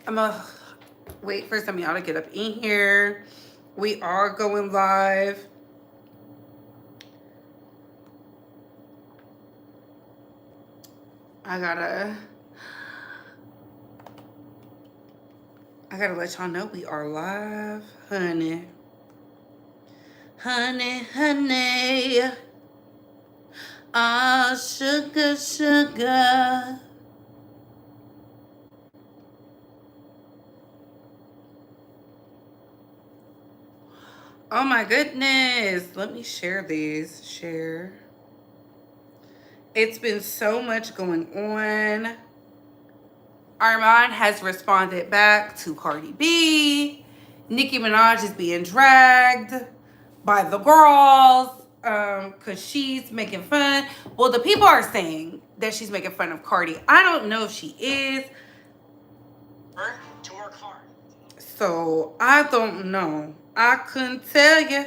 I'm gonna wait for some of y'all to get up in here. We are going live. I gotta let y'all know we are live, honey. Honey, honey. Oh, sugar, sugar. Oh my goodness. Let me share these. Share. It's been so much going on. Arman has responded back to Cardi B. Nicki Minaj is being dragged by the girls because she's making fun. Well, the people are saying that she's making fun of Cardi. I don't know if she is. To work hard. So I don't know. I couldn't tell you.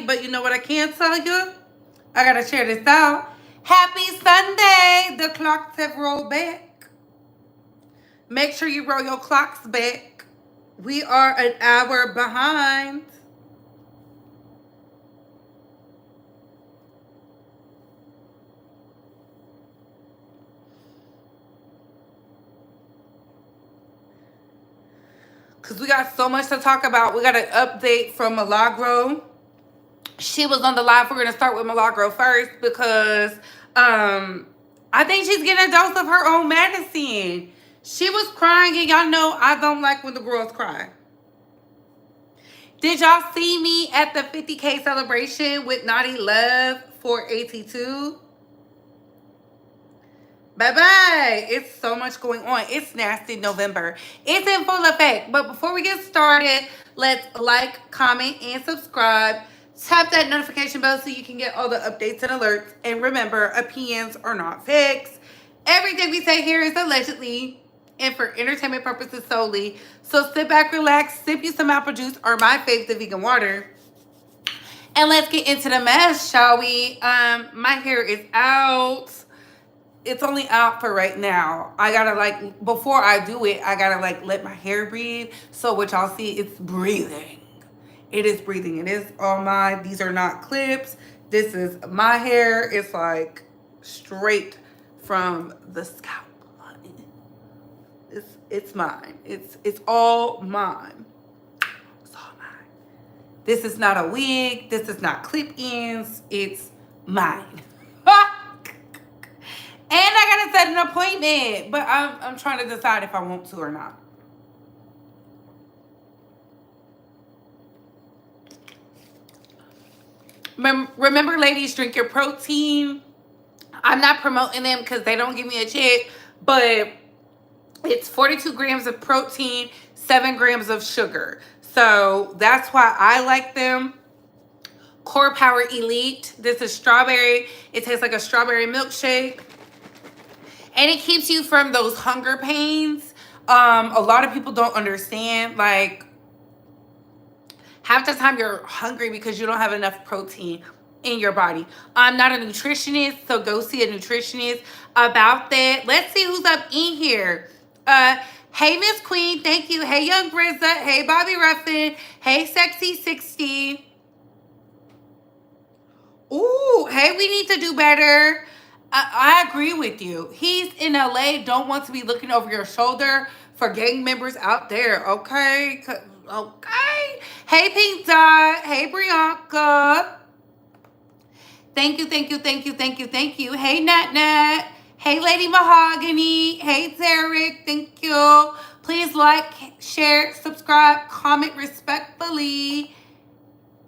But you know what I can tell you? I gotta share this out. Happy Sunday! The clocks have rolled back. Make sure you roll your clocks back. We are an hour behind. Because we got so much to talk about. We got an update from Malro. She was on the live. We're going to start with Malro first because I think she's getting a dose of her own medicine. She was crying, and y'all know I don't like when the girls cry. Did y'all see me at the 50K celebration with Naughty Love for AT2? Bye-bye. It's so much going on. It's Nasty November. It's in full effect. But before we get started, let's like, comment, and subscribe. Tap that notification bell so you can get all the updates and alerts. And remember, opinions are not fixed. Everything we say here is allegedly and for entertainment purposes solely. So sit back, relax, sip you some apple juice or my favorite, the vegan water. And let's get into the mess, shall we? My hair is out. It's only out for right now. I gotta before I do it, I gotta let my hair breathe. So what y'all see, it's breathing. It is breathing. It is all mine. These are not clips. This is my hair. It's like straight from the scalp. It's mine. It's all mine. It's all mine. This is not a wig. This is not clip-ins. It's mine. And I gotta set an appointment, but I'm trying to decide if I want to or not. Remember, ladies, drink your protein. I'm not promoting them because they don't give me a check, but it's 42 grams of protein, 7 grams of sugar. So that's why I like them. Core Power Elite. This is strawberry. It tastes like a strawberry milkshake. And it keeps you from those hunger pains. A lot of people don't understand. Like, half the time you're hungry because you don't have enough protein in your body. I'm not a nutritionist, so go see a nutritionist about that. Let's see who's up in here. Hey, Miss Queen, thank you. Hey, Young Brizza. Hey, Bobby Ruffin. Hey, Sexy 60. Ooh, hey, we need to do better. I agree with you. He's in LA, don't want to be looking over your shoulder for gang members out there, okay? Okay. Hey, Pink Dot. Hey, Brianka. Thank you, thank you, thank you, thank you, thank you. Hey, Nat Nat. Hey, Lady Mahogany. Hey, Derek. Thank you. Please like, share, subscribe, comment respectfully.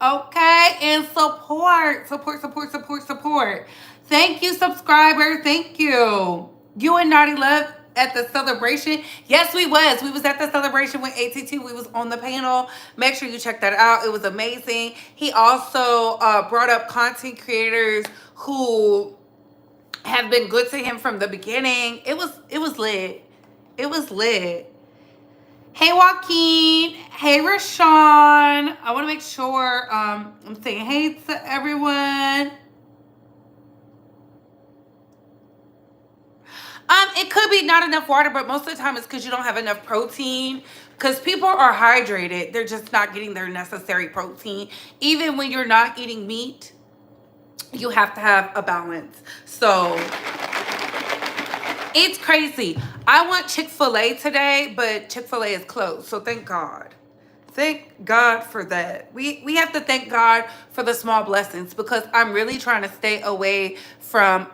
Okay? And support. Support. Thank you, subscriber. Thank you. You and Naughty Love at the celebration. Yes, we was. We was at the celebration with AT2. We was on the panel. Make sure you check that out. It was amazing. He also brought up content creators who have been good to him from the beginning. It was lit. It was lit. Hey, Joaquin. Hey, Rashawn. I want to make sure I'm saying hey to everyone. It could be not enough water, but most of the time it's because you don't have enough protein. Because people are hydrated, they're just not getting their necessary protein. Even when you're not eating meat, you have to have a balance. So it's crazy. I want Chick-fil-A today, but Chick-fil-A is closed. So thank God. Thank God for that. We have to thank God for the small blessings, because I'm really trying to stay away from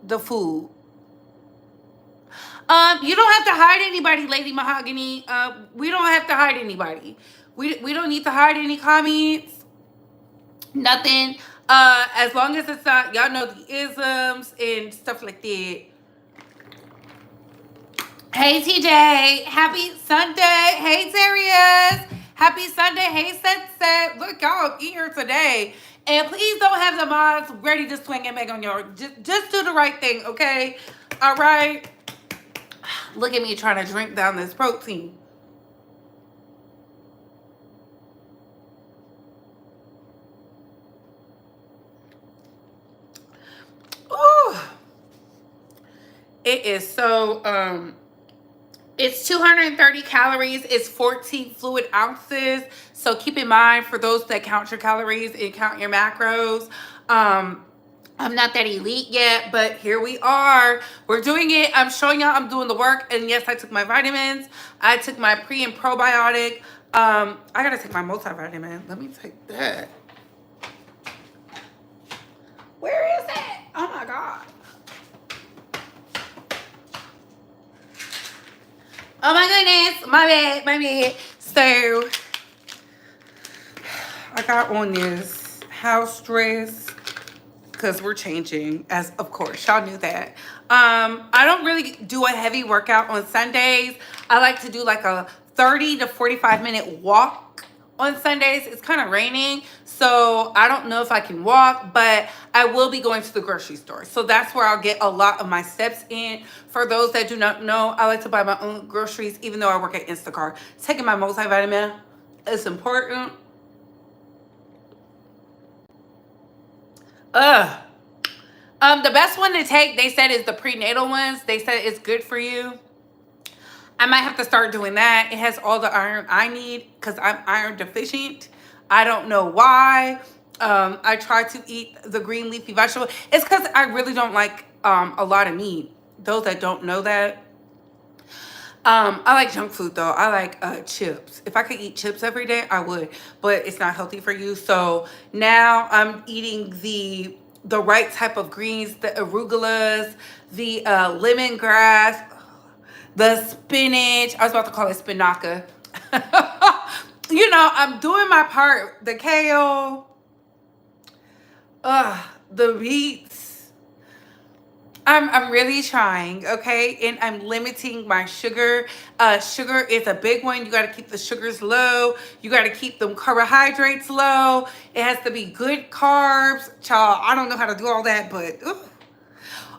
the food. You don't have to hide anybody, Lady Mahogany. We don't have to hide anybody. We don't need to hide any comments. Nothing. As long as it's not, y'all know the isms and stuff like that. Hey TJ, happy Sunday. Hey Darius, happy Sunday. Hey Sunset. Look, y'all here today. And please don't have the mods ready to swing and make on your. Just do the right thing, okay? All right. Look at me trying to drink down this protein. Ooh. It is so, it's 230 calories. It's 14 fluid ounces. So keep in mind, for those that count your calories and count your macros, I'm not that elite yet, but here we are. We're doing it. I'm showing y'all I'm doing the work. And yes, I took my vitamins. I took my pre and probiotic. I gotta take my multivitamin. Let me take that. Where is it? Oh my God. Oh my goodness. My bad. So I got on this house dress because we're changing, as of course y'all knew that. I don't really do a heavy workout on Sundays. I like to do like a 30 to 45 minute walk on Sundays. It's kind of raining, so I don't know if I can walk, but I will be going to the grocery store. So that's where I'll get a lot of my steps in. For those that do not know, I like to buy my own groceries, even though I work at Instacart. Taking my multivitamin is important. The best one to take, they said, is the prenatal ones. They said it's good for you. I might have to start doing that. It has all the iron I need because I'm iron deficient. I don't know why. I try to eat the green leafy vegetable. It's because I really don't like a lot of meat. Those that don't know that. I like junk food though. I like chips. If I could eat chips every day, I would. But it's not healthy for you. So now I'm eating the right type of greens, the arugulas, the lemongrass, the spinach. I was about to call it spinaca. You know, I'm doing my part. The kale, the beets. I'm really trying, okay? And I'm limiting my sugar. Sugar is a big one. You got to keep the sugars low. You got to keep them carbohydrates low. It has to be good carbs. Child, I don't know how to do all that, but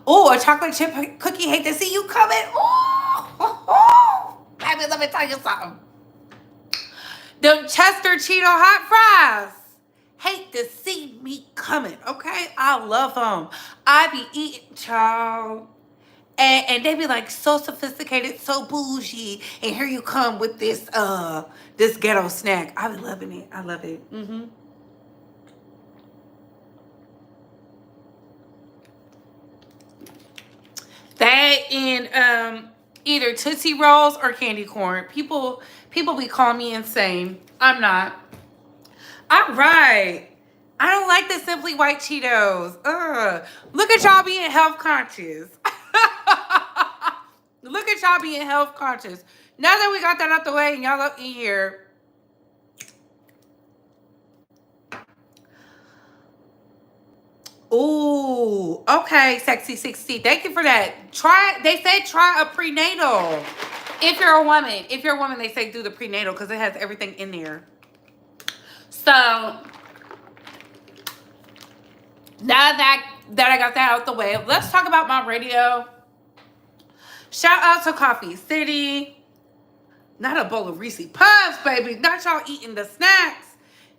oh, a chocolate chip cookie. Hate to see you coming. Oh, baby, let me tell you something. Them Chester Cheeto hot fries. Hate to see me coming, okay? I love them. I be eating, child. And they be like so sophisticated, so bougie. And here you come with this this ghetto snack. I be loving it. I love it. That and either Tootsie Rolls or candy corn. People be calling me insane. I'm not. All right. I don't like the Simply White Cheetos. Look at y'all being health conscious. Look at y'all being health conscious. Now that we got that out the way and y'all up in here. Ooh, okay, Sexy 60. Thank you for that. They say try a prenatal. If you're a woman. If you're a woman, they say do the prenatal because it has everything in there. So now that I got that out the way, let's talk about my radio. Shout out to Coffee City. Not a bowl of Reese's Puffs, baby. Not y'all eating the snacks.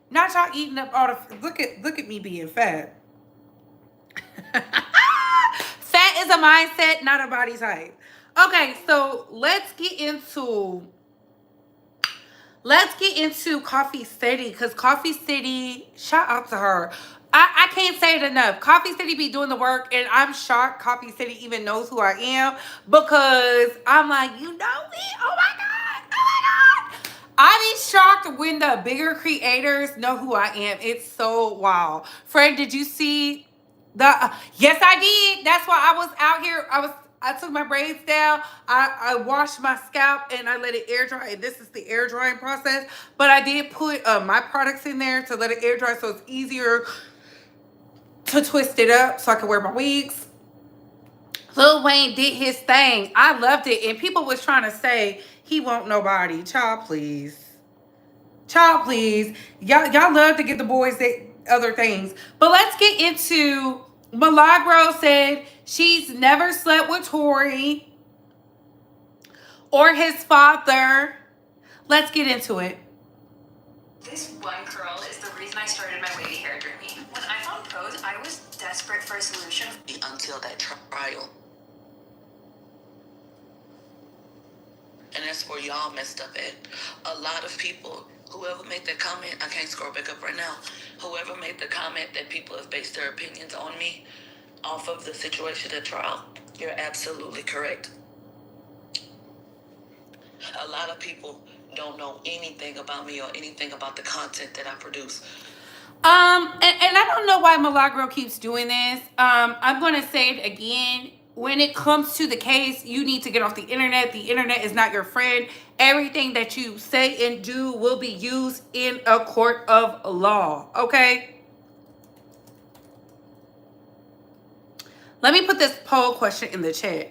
Not y'all eating up all the. Look at me being fat. Fat is a mindset, not a body type. Okay, so let's get into Coffee City, because Coffee City, shout out to her. I can't say it enough. Coffee City be doing the work, and I'm shocked Coffee City even knows who I am, because I'm like, you know me? Oh my God. Oh my God. I be shocked when the bigger creators know who I am. It's so wild. Friend, did you see yes, I did. That's why I was out here. I took my braids down. I washed my scalp and I let it air dry. And this is the air drying process. But I did put my products in there to let it air dry so it's easier to twist it up so I can wear my wigs. Lil Wayne did his thing. I loved it. And people was trying to say he won't nobody. Child, please. Child, please. Y'all love to get the boys other things. But let's get into Milagro said she's never slept with Tory or his father. Let's get into it. This one curl is the reason I started my wavy hair journey. When I found pros, I was desperate for a solution until that trial. And that's where y'all messed up at. A lot of people, whoever made that comment, I can't scroll back up right now. Whoever made the comment that people have based their opinions on me off of the situation at trial, you're absolutely correct. A lot of people don't know anything about me or anything about the content that I produce. And I don't know why Milagro keeps doing this. I'm going to say it again. When it comes to the case, you need to get off the internet. The internet is not your friend. Everything that you say and do will be used in a court of law. Okay? Let me put this poll question in the chat.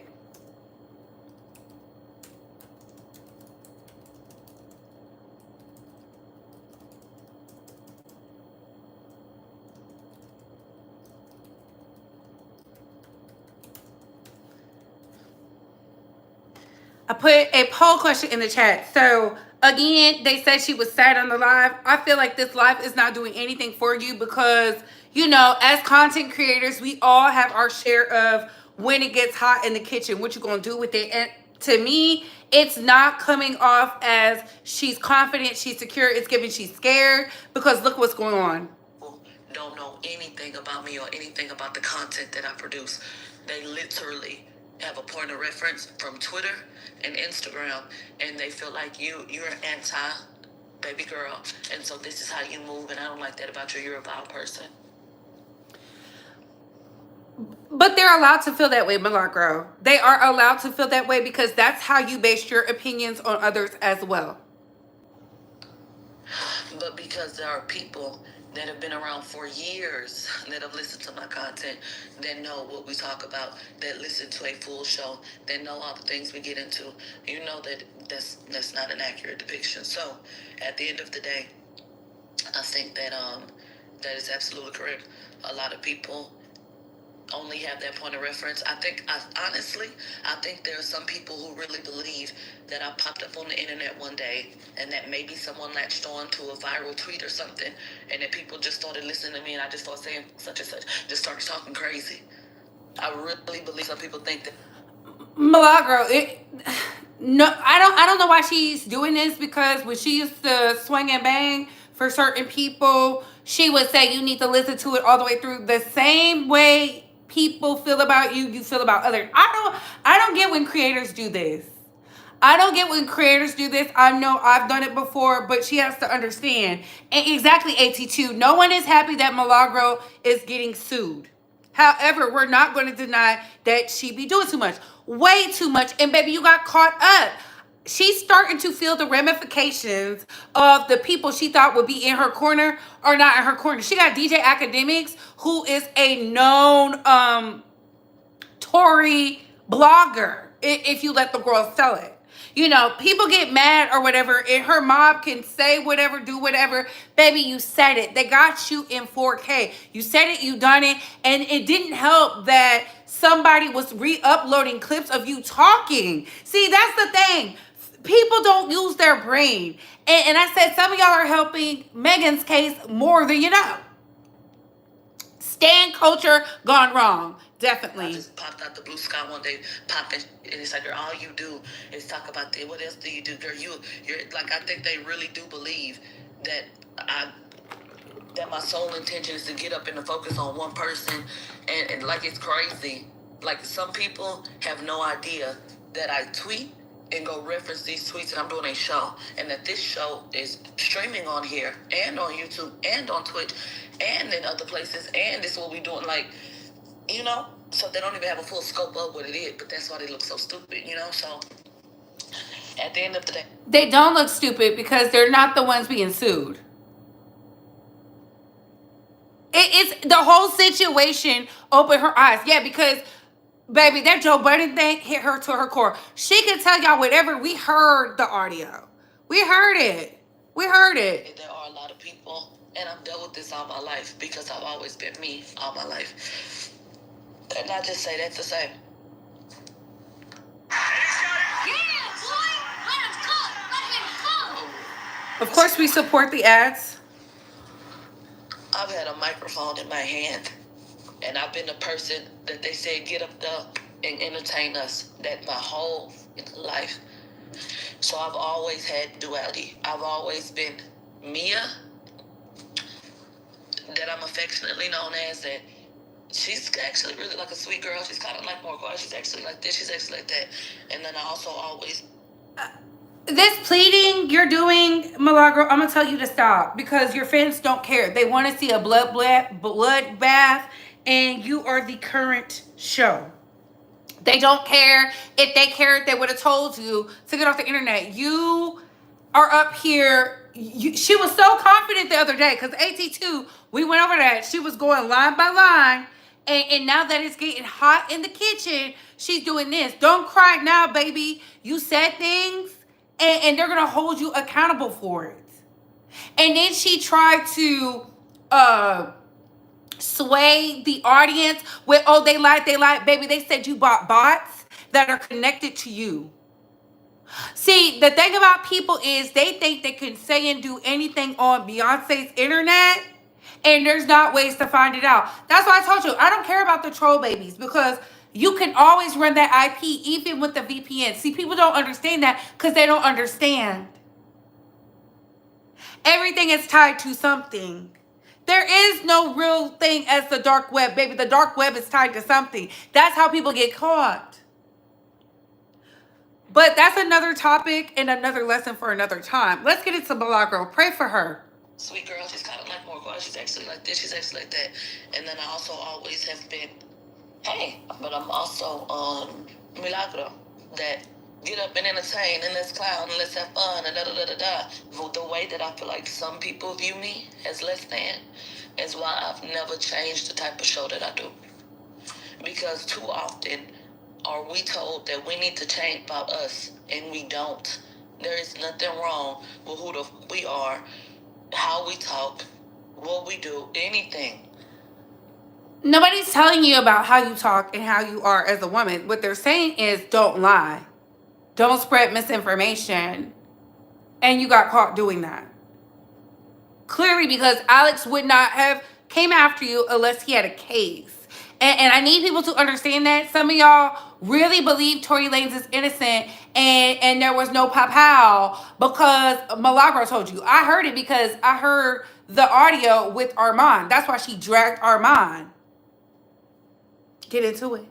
I put a poll question in the chat. So again, they said she was sad on the live. I feel like this live is not doing anything for you because, you know, as content creators, we all have our share of when it gets hot in the kitchen, what you gonna do with it. And to me, it's not coming off as she's confident, she's secure. It's giving she's scared, because look what's going on. Don't know anything about me or anything about the content that I produce. They literally have a point of reference from Twitter and Instagram, and they feel like you're anti baby girl, and so this is how you move, and I don't like that about you. You're a vile person. But they're allowed to feel that way, Milagro. They are allowed to feel that way because that's how you base your opinions on others as well. But because there are people that have been around for years that have listened to my content, that know what we talk about, that listen to a full show, that know all the things we get into, you know that that's not an accurate depiction. So at the end of the day, I think that that is absolutely correct. A lot of people only have that point of reference. Honestly, I think there are some people who really believe that I popped up on the internet one day and that maybe someone latched on to a viral tweet or something, and that people just started listening to me and I just started saying such and such, just started talking crazy. I really believe some people think that. Milagro, no, I don't know why she's doing this, because when she used to swing and bang for certain people, she would say you need to listen to it all the way through. The same way people feel about you, you feel about others. I don't get when creators do this. I don't get when creators do this. I know I've done it before, but she has to understand. And exactly, AT2. No one is happy that Milagro is getting sued. However, we're not going to deny that she be doing too much. Way too much. And baby, you got caught up. She's starting to feel the ramifications of the people she thought would be in her corner or not in her corner. She got DJ Academics, who is a known Tory blogger, if you let the girls tell it. You know, people get mad or whatever, and her mob can say whatever, do whatever. Baby, you said it. They got you in 4K. You said it, you done it, and it didn't help that somebody was re-uploading clips of you talking. See, that's the thing. People don't use their brain. And I said some of y'all are helping Megan's case more than you know. Stan culture gone wrong. Definitely. I just popped out the blue sky one day, popped in, and it's like, girl, all you do is talk about the, what else do you do, girl? You're like, I think they really do believe that that my sole intention is to get up and to focus on one person, and like it's crazy. Like some people have no idea that I tweet and go reference these tweets and I'm doing a show, and that this show is streaming on here and on YouTube and on Twitch and in other places, and this is what we doing, like, you know, so they don't even have a full scope of what it is, but that's why they look so stupid, you know. So at the end of the day, they don't look stupid because they're not the ones being sued. It's the whole situation opened her eyes. Yeah, because baby, that Joe Budden thing hit her to her core. She can tell y'all whatever. We heard the audio. We heard it. We heard it. there are a lot of people, and I've dealt with this all my life because I've always been me all my life. And I just say that to say, Of course, we support the ads. I've had a microphone in my hand, and I've been the person that they said get up there and entertain us that my whole life. So I've always had duality. I've always been Mia, that I'm affectionately known as, that she's actually really like a sweet girl. She's kind of like more quiet. She's actually like this. She's actually like that. And then I also always... This pleading you're doing, Milagro, I'm going to tell you to stop because your fans don't care. They want to see a bloodbath, and you are the current show. They don't care. If they cared, they would have told you to get off the internet. You are up here. She was so confident the other day because AT2, we went over that. She was going line by line. And now that it's getting hot in the kitchen, she's doing this. Don't cry now, baby. You said things, and they're going to hold you accountable for it. And then she tried to sway the audience with, oh, they lied. Baby, they said you bought bots that are connected to you. See, the thing about people is they think they can say and do anything on Beyonce's internet, and there's not ways to find it out. That's why I told you, I don't care about the troll babies because you can always run that IP even with the VPN. See, people don't understand that because they don't understand. Everything is tied to something. There is no real thing as the dark web, baby. The dark web is tied to something. That's how people get caught. But that's another topic and another lesson for another time. Let's get into Milagro. Pray for her. Sweet girl, she's kind of like more quiet. She's actually like this. She's actually like that. And then I also always have been, hey, but I'm also Milagro, that get up and entertain and let's clown and let's have fun and da-da-da-da-da. The way that I feel like some people view me as less than is why I've never changed the type of show that I do. Because too often are we told that we need to change about us, and we don't. There is nothing wrong with who we are, how we talk, what we do, anything. Nobody's telling you about how you talk and how you are as a woman. What they're saying is don't lie. Don't spread misinformation. And you got caught doing that. Clearly, because Alex would not have came after you unless he had a case. And I need people to understand that. Some of y'all really believe Tory Lanez is innocent and there was no pow because Malabra told you. I heard it because I heard the audio with Arman. That's why she dragged Arman. Get into it.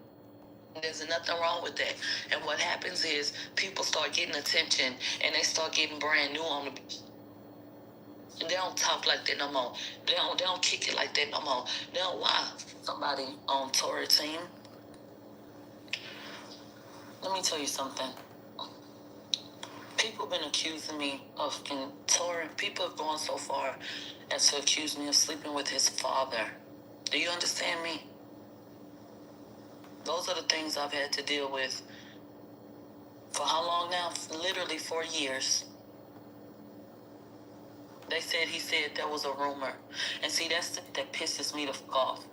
There's nothing wrong with that. And what happens is people start getting attention and they start getting brand new on the... And they don't talk like that no more. They don't kick it like that no more. They don't lie. Somebody on Tory team. Let me tell you something. People have been accusing me of Tory. People have gone so far as to accuse me of sleeping with his father. Do you understand me? Those are the things I've had to deal with. For how long now? Literally 4 years. He said there was a rumor. And see, that's that pisses me the fuck off.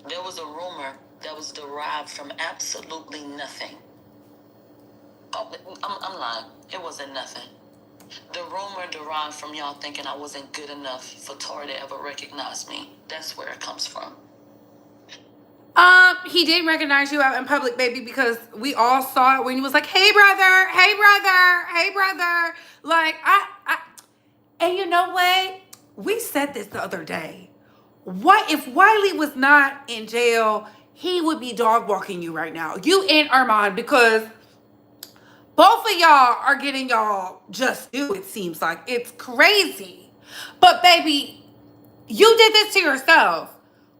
There was a rumor that was derived from absolutely nothing. Oh, I'm lying. It wasn't nothing. The rumor derived from y'all thinking I wasn't good enough for Tory to ever recognize me. That's where it comes from. He did recognize you out in public, baby, because we all saw it when he was like, "Hey, brother, hey, brother, hey, brother." Like, and you know what? We said this the other day. What if Wiley was not in jail? He would be dog walking you right now, you and Armand, because both of y'all are getting y'all just due. It seems like it's crazy, but baby, you did this to yourself.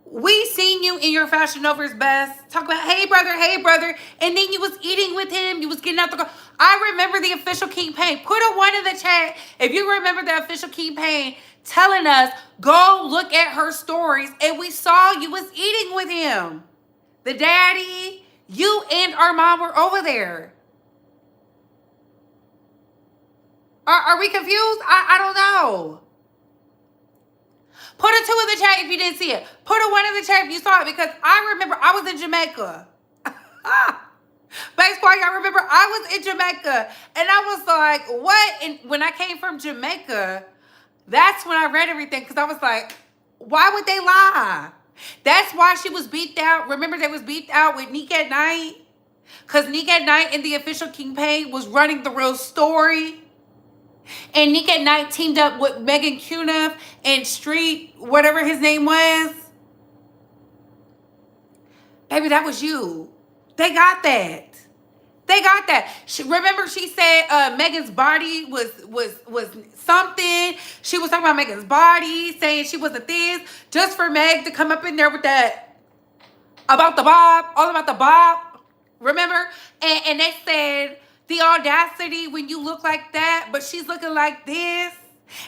We seen you in your Fashion Nova's best talk about hey brother, and then you was eating with him. You was getting out the car. I remember the official King Payne. Put a one in the chat if you remember the official King Payne telling us go look at her stories, and we saw you was eating with him. The daddy, you and our mom were over there. Are we confused? I don't know. Put a 2 in the chat if you didn't see it. Put a 1 in the chat if you saw it, because I remember I was in Jamaica. Baseball, y'all remember I was in Jamaica, and I was like, what? And when I came from Jamaica, that's when I read everything, because I was like, why would they lie? That's why she was beat out. Remember they was beat out with Nicki at Night? Because Nicki at Night and the official King Payne was running the real story. And Nicki at Night teamed up with Megan Cuniff and Street, whatever his name was. Baby, that was you. They got that. They got that. Remember, she said Megan's body was something. She was talking about Megan's body, saying she wasn't this, just for Meg to come up in there with that about the bob, all about the bob. Remember? And they said the audacity when you look like that, but she's looking like this.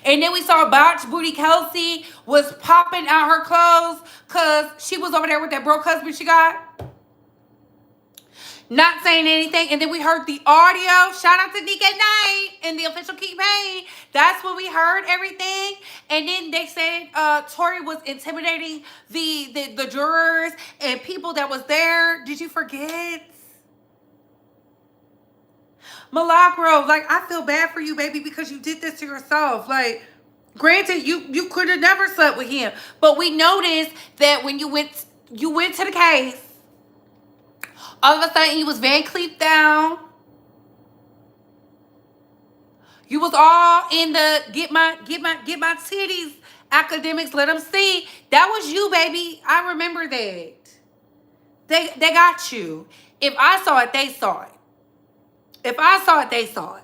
And then we saw Botch Booty Kelsey was popping out her clothes because she was over there with that broke husband she got. Not saying anything. And then we heard the audio. Shout out to Nicki at Night and the official King Payne. That's when we heard everything. And then they said Tory was intimidating the jurors and people that was there. Did you forget? Malro, like, I feel bad for you, baby, because you did this to yourself. Like, granted, you could have never slept with him. But we noticed that when you went to the case, all of a sudden, he was very cleaved down. You was all in the get my titties academics. Let them see. That was you, baby. I remember that. They got you. If I saw it, they saw it. If I saw it, they saw it.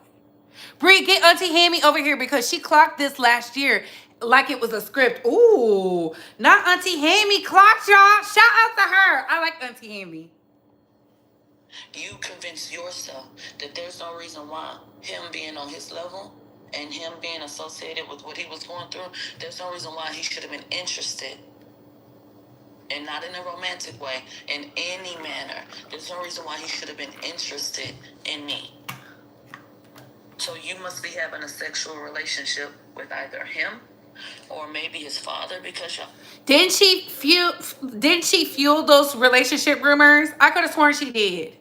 Bree, get Auntie Hammy over here because she clocked this last year like it was a script. Ooh, not Auntie Hammy clocked, y'all. Shout out to her. I like Auntie Hammy. You convince yourself that there's no reason why him being on his level and him being associated with what he was going through, there's no reason why he should have been interested. And not in a romantic way, in any manner. There's no reason why he should have been interested in me. So you must be having a sexual relationship with either him or maybe his father, because Didn't she fuel those relationship rumors? I could have sworn she did.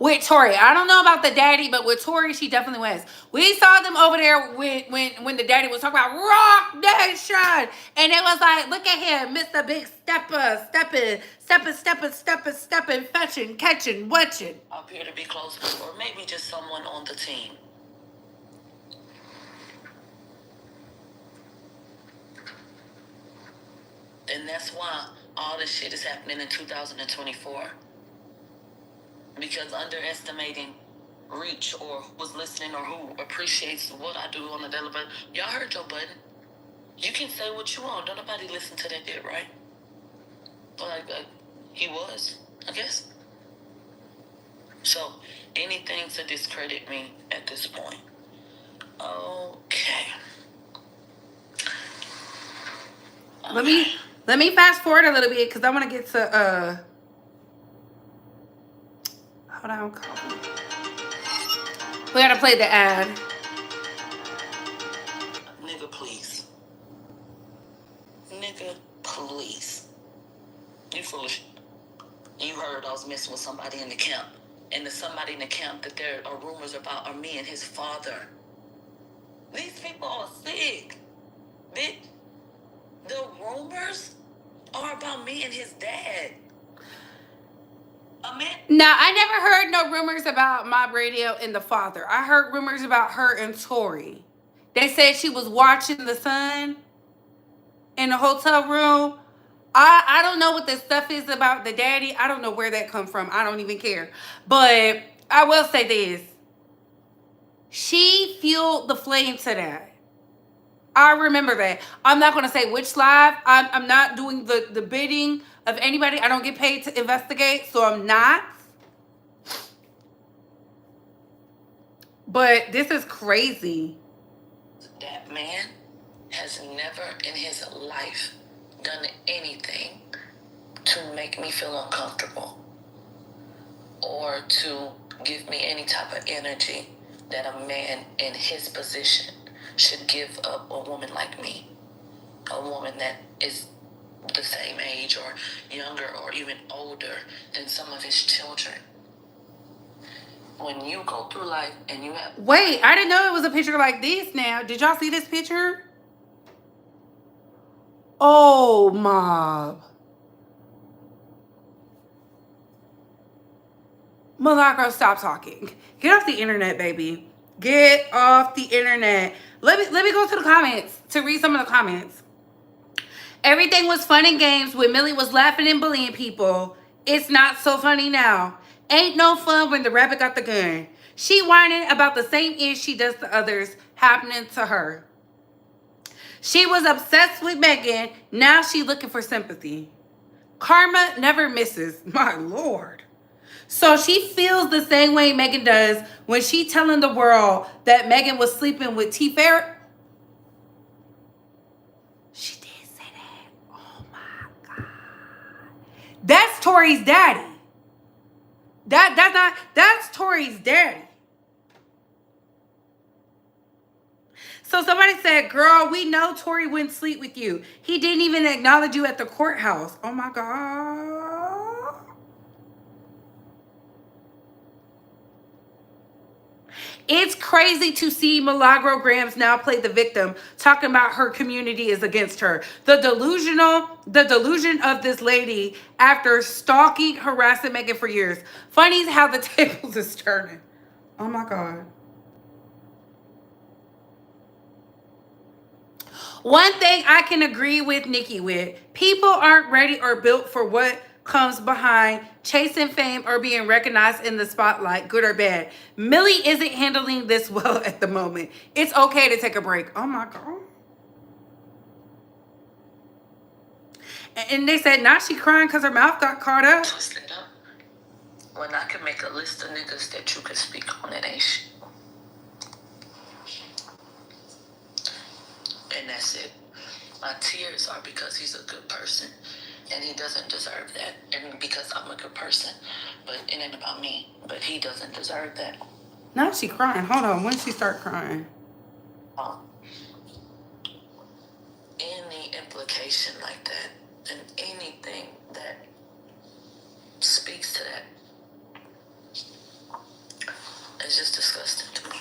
With Tory. I don't know about the daddy, but with Tory, she definitely was. We saw them over there when the daddy was talking about Rock Nation. And it was like, look at him, Mr. Big Stepper, stepping, fetching, catching, watching. Appear to be close, or maybe just someone on the team. And that's why all this shit is happening in 2024. Because underestimating reach or who's listening or who appreciates what I do on the daily basis. Y'all heard Joe Budden. You can say what you want. Don't nobody listen to that shit, right? But he was, I guess. So anything to discredit me at this point. Okay. Let me fast forward a little bit because I want to get to hold on. We gotta play the ad. Nigga, please. Nigga, please. You foolish. You heard I was messing with somebody in the camp. And the somebody in the camp that there are rumors about are me and his father. These people are sick. The rumors are about me and his dad. Now, I never heard no rumors about Mob Radio and the father. I heard rumors about her and Tory. They said she was watching the son in the hotel room. I don't know what the stuff is about the daddy. I don't know where that come from. I don't even care. But I will say this. She fueled the flame to that. I remember that. I'm not going to say which live. I'm not doing the bidding of anybody. I don't get paid to investigate, so I'm not. But this is crazy. That man has never in his life done anything to make me feel uncomfortable or to give me any type of energy that a man in his position should give up a woman like me. A woman that is the same age or younger or even older than some of his children. When you go through life and you have... Wait, I didn't know it was a picture like this now. Did y'all see this picture? Oh, Mob. Malro, stop talking. Get off the internet, baby. Get off the internet. Let me go to the comments to read some of the comments. Everything was fun and games when Millie was laughing and bullying people. It's not so funny now. Ain't no fun when the rabbit got the gun. She whining about the same ish she does to others happening to her. She was obsessed with Megan. Now she looking for sympathy. Karma never misses. My Lord. So she feels the same way Megan does when she telling the world that Megan was sleeping with T. Farrell. She did say that. Oh my God. That's Tory's daddy. That's Tory's daddy. So somebody said, girl, we know Tory wouldn't sleep with you. He didn't even acknowledge you at the courthouse. Oh my God. It's crazy to see Milagro Grams now play the victim, talking about her community is against her. The delusion of this lady after stalking, harassing Megan for years. Funny is how the tables is turning. Oh my God. One thing I can agree with Nicki with, people aren't ready or built for what comes behind chasing fame or being recognized in the spotlight, good or bad. Millie isn't handling this well at the moment. It's okay to take a break. Oh my God. And they said, now she crying because her mouth got caught up. When I can make a list of niggas that you can speak on, it ain't shit. And that's it. My tears are because he's a good person and he doesn't deserve that. And because I'm a good person, but it ain't about me. But he doesn't deserve that. Now she crying. Hold on. When did she start crying? Any implication like that and anything that speaks to that is just disgusting to me.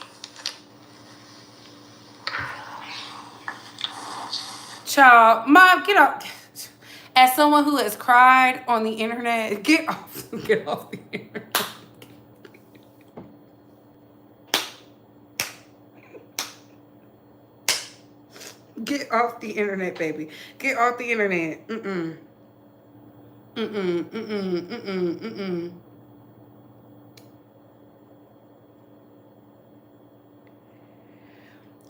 Child, Mom, get off. As someone who has cried on the internet, get off the internet. Get off the internet, baby. Get off the internet.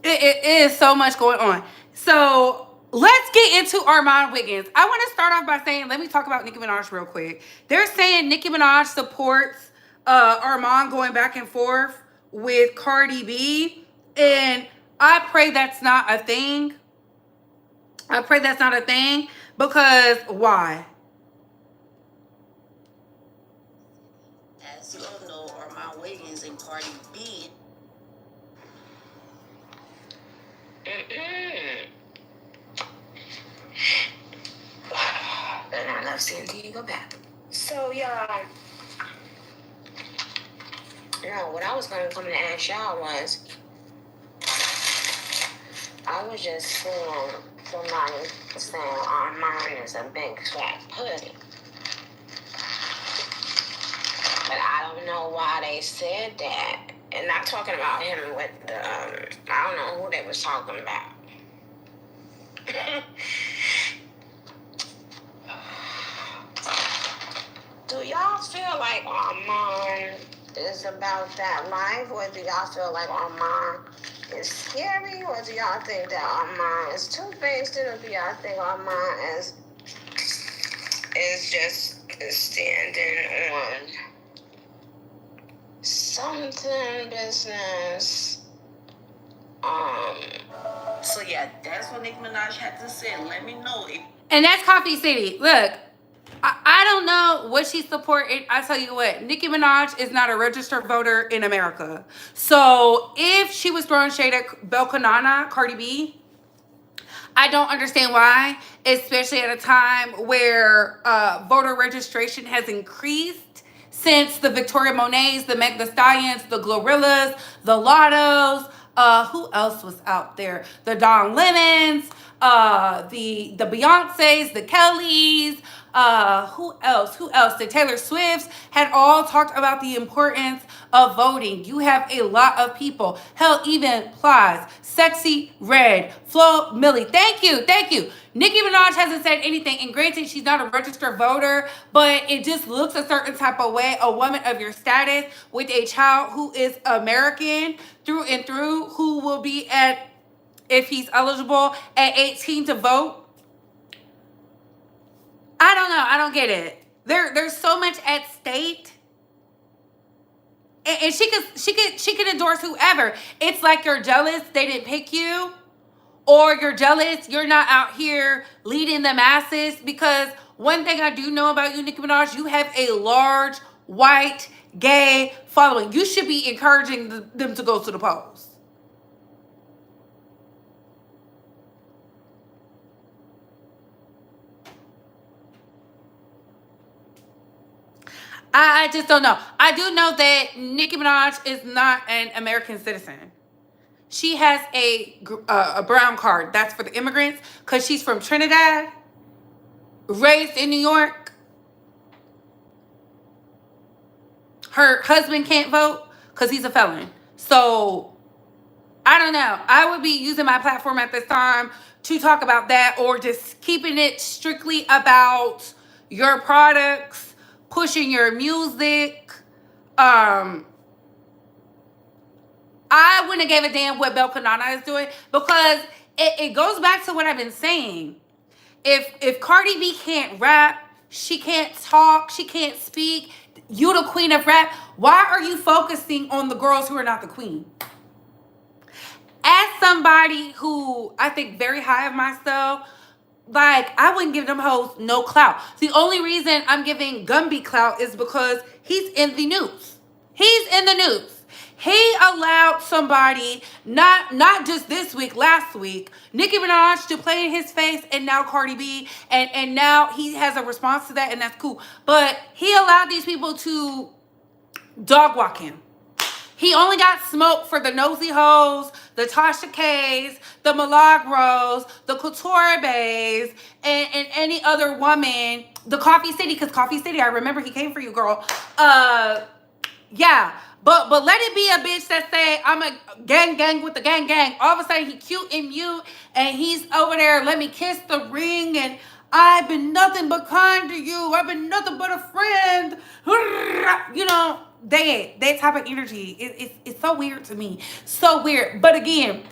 It is so much going on. So let's get into Armon Wiggins. I want to start off by saying, let me talk about Nicki Minaj real quick. They're saying Nicki Minaj supports Armon going back and forth with Cardi B. And I pray that's not a thing. I pray that's not a thing. Because why? As you all know, Armon Wiggins and Cardi B. And I love seeing you go back. So, y'all, what I was going to come and ask y'all was, I was just seeing somebody saying Armon is a big fat pussy. know why they said that. And not talking about him with the, I don't know who they was talking about. Do y'all feel like Armon is about that life, or do y'all feel like Armon is scary, or do y'all think that Armon is two-faced, or do y'all think Armon is just standing on something business? So yeah, that's what Nicki Minaj had to say. Let me know if. And that's Coffee City. Look, I don't know what she's supporting. I tell you what, Nicki Minaj is not a registered voter in America. So if she was throwing shade at Belkanana, Cardi B, I don't understand why, especially at a time where voter registration has increased since the Victoria Monets, the Meg Thee Stallions, the Glorillaz, the Lottos. Who else was out there? The Don Lemons, the Beyoncés, the Kellys. Who else? The Taylor Swifts had all talked about the importance of voting. You have a lot of people. Hell, even Plies, Sexy Red, Flo Millie. Thank you. Nicki Minaj hasn't said anything, and granted, she's not a registered voter, but it just looks a certain type of way. A woman of your status with a child who is American through and through, who will be at, if he's eligible, at 18 to vote. I don't know. I don't get it. There's so much at stake. And she could endorse whoever. It's like you're jealous they didn't pick you, or you're jealous you're not out here leading the masses. Because one thing I do know about you, Nicki Minaj, you have a large white gay following. You should be encouraging them to go to the polls. I just don't know. I do know that Nicki Minaj is not an American citizen. She has a brown card. That's for the immigrants, because she's from Trinidad, raised in New York. Her husband can't vote because he's a felon. So, I don't know. I would be using my platform at this time to talk about that, or just keeping it strictly about your products, pushing your music. I wouldn't have gave a damn what Belkanana is doing, because it goes back to what I've been saying. If Cardi B can't rap, she can't talk, she can't speak, you the queen of rap, why are you focusing on the girls who are not the queen? As somebody who I think very high of myself, like, I wouldn't give them hoes no clout. The only reason I'm giving Gumby clout is because he's in the news. He's in the news. He allowed somebody, not just this week, last week, Nicki Minaj to play in his face, and now Cardi B, and now he has a response to that, and that's cool. But he allowed these people to dog walk him. He only got smoke for the Nosy Hoes, the Tasha K's, the Milagros, the Couture Bays, and any other woman, the Coffee City, because Coffee City, I remember he came for you, girl. Yeah. But let it be a bitch that say, I'm a gang with the gang. All of a sudden, he cute and mute, and he's over there, let me kiss the ring, and I've been nothing but kind to you. I've been nothing but a friend. You know, that type of energy. It's so weird to me. So weird. But again,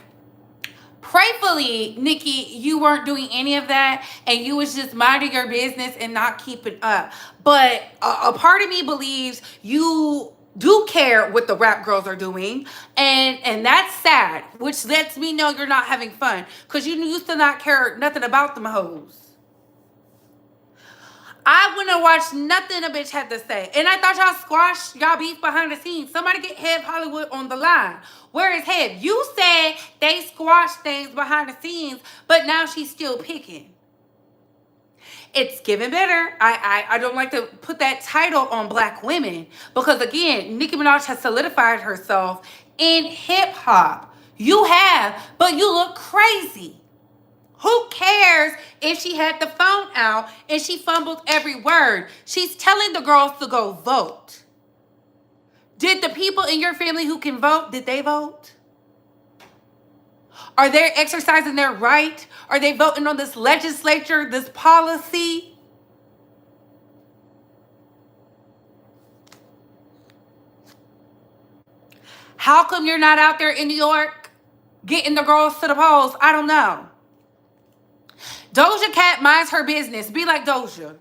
prayfully, Nicki, you weren't doing any of that, and you was just minding your business and not keeping up. But a part of me believes you do care what the rap girls are doing, and that's sad, which lets me know you're not having fun, because you used to not care nothing about them hoes. I wouldn't have watched nothing a bitch had to say. And I thought y'all squashed y'all beef behind the scenes. Somebody get Heb Hollywood on the line. Where is Heb? You said they squashed things behind the scenes, but now she's still picking. It's giving better. I don't like to put that title on black women, because again, Nicki Minaj has solidified herself in hip hop. You have, but you look crazy. Who cares if she had the phone out and she fumbled every word? She's telling the girls to go vote. Did the people in your family who can vote, did they vote? Are they exercising their right? Are they voting on this legislature, this policy? How come you're not out there in New York getting the girls to the polls? I don't know. Doja Cat minds her business. Be like Doja.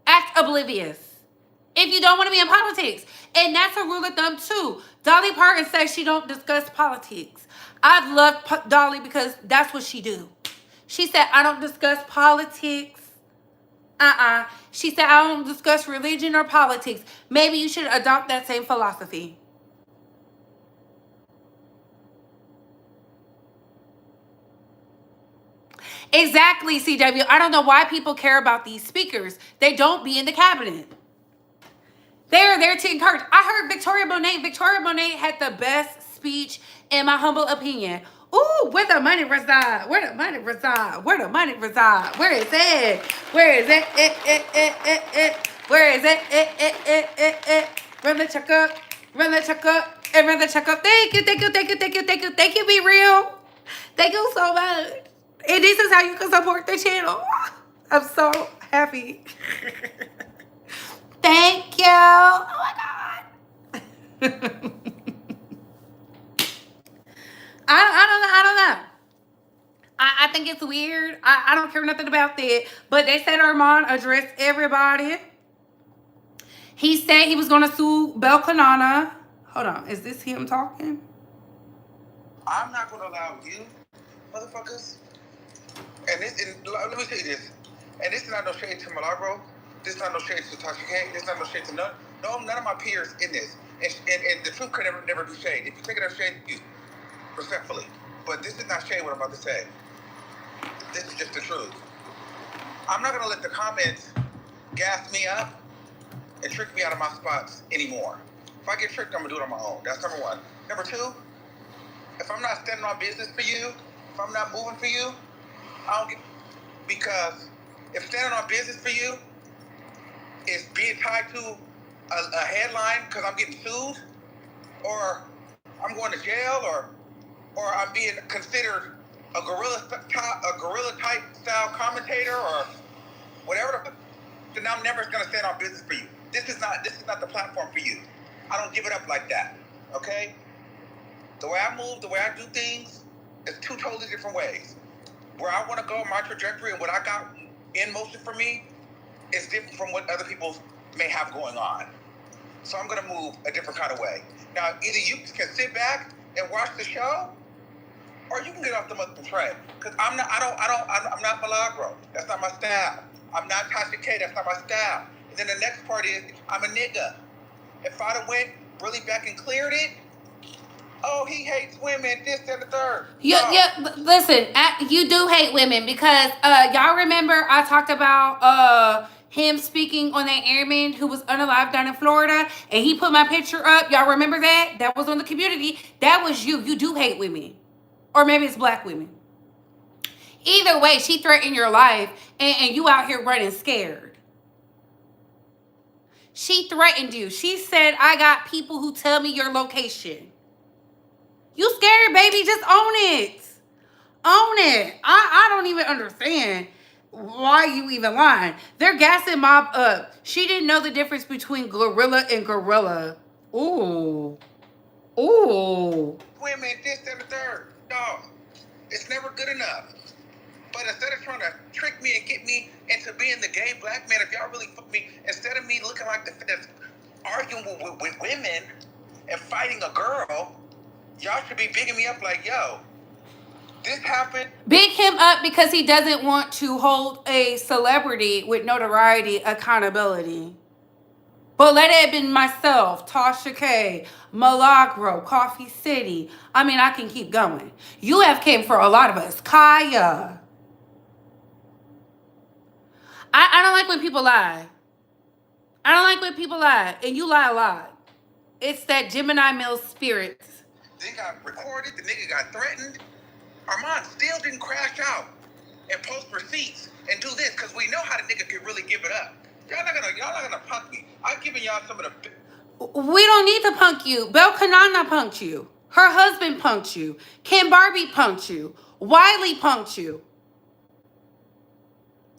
Act oblivious. If you don't want to be in politics. And that's a rule of thumb too. Dolly Parton says she don't discuss politics. I've loved Dolly because that's what she do. She said, I don't discuss politics. She said, I don't discuss religion or politics. Maybe you should adopt that same philosophy. Exactly, CW. I don't know why people care about these speakers. They don't be in the cabinet. They're there to encourage. I heard Victoria Monet. Victoria Monet had the best speech, in my humble opinion. Ooh, where the money reside? Where the money reside? Where the money reside? Where is it? Where is it? Where is it? Run the check up. Run the check up. And run the check up. Thank you, thank you, thank you, thank you, thank you. Thank you, Be Real. Thank you so much. And this is how you can support the channel. I'm so happy. Thank you. Oh my God. I don't know. I think it's weird. I don't care nothing about that. But they said Armon addressed everybody. He said he was going to sue Bel Canana. Hold on. Is this him talking? I'm not going to allow you, motherfuckers. And let me tell you this. And this is not no shade to Malro. This is not no shade to Tasha K. This is not no shade to none of my peers in this. And the truth could never be shade. If you take it as shade, you respectfully. But this is not shade what I'm about to say. This is just the truth. I'm not gonna let the comments gas me up and trick me out of my spots anymore. If I get tricked, I'm gonna do it on my own. That's number one. Number two, if I'm not standing on business for you, if I'm not moving for you, I don't get, because if standing on business for you is being tied to a headline because I'm getting sued, or I'm going to jail, or I'm being considered a gorilla type style commentator, or whatever, then I'm never going to stand on business for you. This is not the platform for you. I don't give it up like that. Okay? The way I move, the way I do things, is two totally different ways. Where I want to go, my trajectory, and what I got in motion for me is different from what other people may have going on. So I'm gonna move a different kind of way. Now, either you can sit back and watch the show, or you can get off the motherfucking train. Cause I'm not Malagro. That's not my style. I'm not Tasha K. That's not my style. And then the next part is I'm a nigga. If I'd have went really back and cleared it, oh, he hates women, this, and the third. Listen, you do hate women because y'all remember I talked about him speaking on that airman who was unalived down in Florida, and he put my picture up. Y'all remember that? That was on the community. That was you. You do hate women. Or maybe it's black women. Either way, she threatened your life, and you out here running scared. She threatened you. She said, I got people who tell me your location. You scared, baby. Just own it. Own it. I don't even understand why you even lying. They're gassing Mob up. She didn't know the difference between gorilla and gorilla. Ooh. Ooh. Women, this, and the third. No. It's never good enough. But instead of trying to trick me and get me into being the gay black man, if y'all really fuck me, instead of me looking like that's arguing with women and fighting a girl, y'all should be bigging me up like, yo, this happened. Big him up because he doesn't want to hold a celebrity with notoriety accountability. But let it have been myself, Tasha K, Malagro, Coffee City. I mean, I can keep going. You have came for a lot of us. Kaya. I don't like when people lie. I don't like when people lie. And you lie a lot. It's that Gemini male spirit. They got recorded. The nigga got threatened. Armand still didn't crash out and post receipts and do this because we know how the nigga can really give it up. Y'all not gonna punk me. I'm giving y'all some of the. We don't need to punk you. Bel Kanana punked you. Her husband punked you. Kim Barbie punked you. Wiley punked you.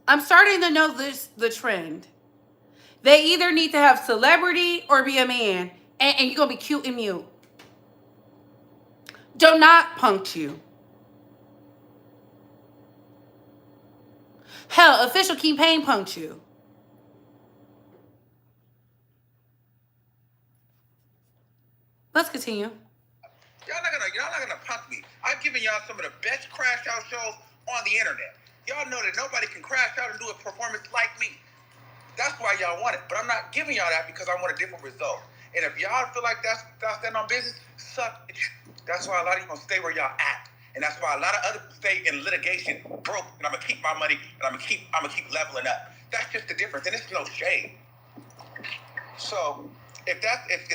I'm starting to know the trend. They either need to have celebrity or be a man. And you're going to be cute and mute. Do not punk you. Hell, official King Payne punked you. Let's continue. Y'all not gonna punk me. I've given y'all some of the best crash out shows on the internet. Y'all know that nobody can crash out and do a performance like me. That's why y'all want it. But I'm not giving y'all that because I want a different result. And if y'all feel like that's standing on business, suck it. That's why a lot of you gonna stay where y'all at. And that's why a lot of other people stay in litigation broke, and I'm gonna keep my money, and I'm gonna keep leveling up. That's just the difference, and it's no shade. So if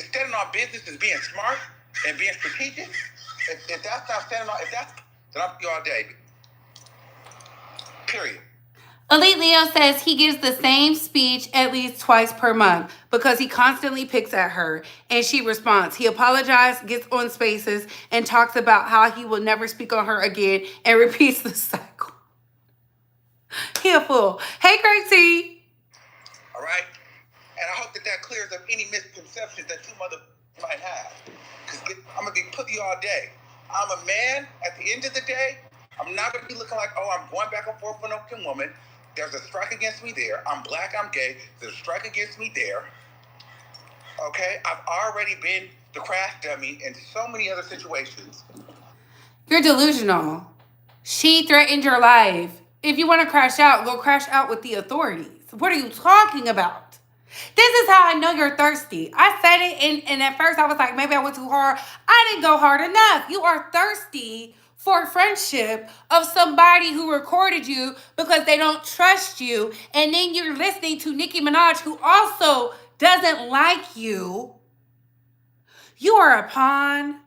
standing on business is being smart and being strategic, if that's not standing on, then I'm with you all day. Period. Elite Leo says he gives the same speech at least twice per month because he constantly picks at her, and she responds. He apologizes, gets on Spaces, and talks about how he will never speak on her again and repeats the cycle. He a fool. Hey, Craig T. All right? And I hope that clears up any misconceptions that you mother might have. Because I'm going to be putty all day. I'm a man. At the end of the day, I'm not going to be looking like, oh, I'm going back and forth with an woman. There's a strike against me there. I'm black, I'm gay. There's a strike against me there. Okay? I've already been the crash dummy in so many other situations. You're delusional. She threatened your life. If you want to crash out, go crash out with the authorities. What are you talking about? This is how I know you're thirsty. I said it, and at first I was like, maybe I went too hard. I didn't go hard enough. You are thirsty for friendship of somebody who recorded you because they don't trust you. And then you're listening to Nicki Minaj, who also doesn't like you. You are a pawn.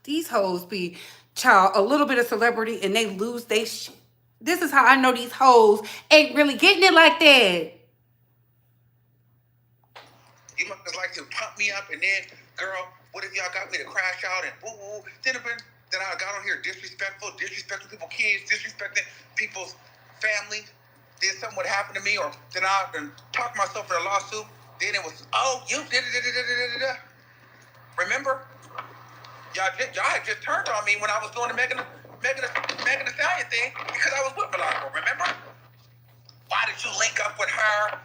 These hoes be, child, a little bit of celebrity and they lose their shit. This is how I know these hoes ain't really getting it like that. You must like to pump me up and then, girl, what if y'all got me to crash out and woo-woo? Then I got on here disrespecting people's kids, disrespecting people's family. Then something would happen to me, or then I talk myself in a lawsuit. Then it was, oh, you did it. Remember? Y'all had just turned on me when I was doing the Megan Thee Stallion thing because I was with Malro, remember? Why did you link up with her?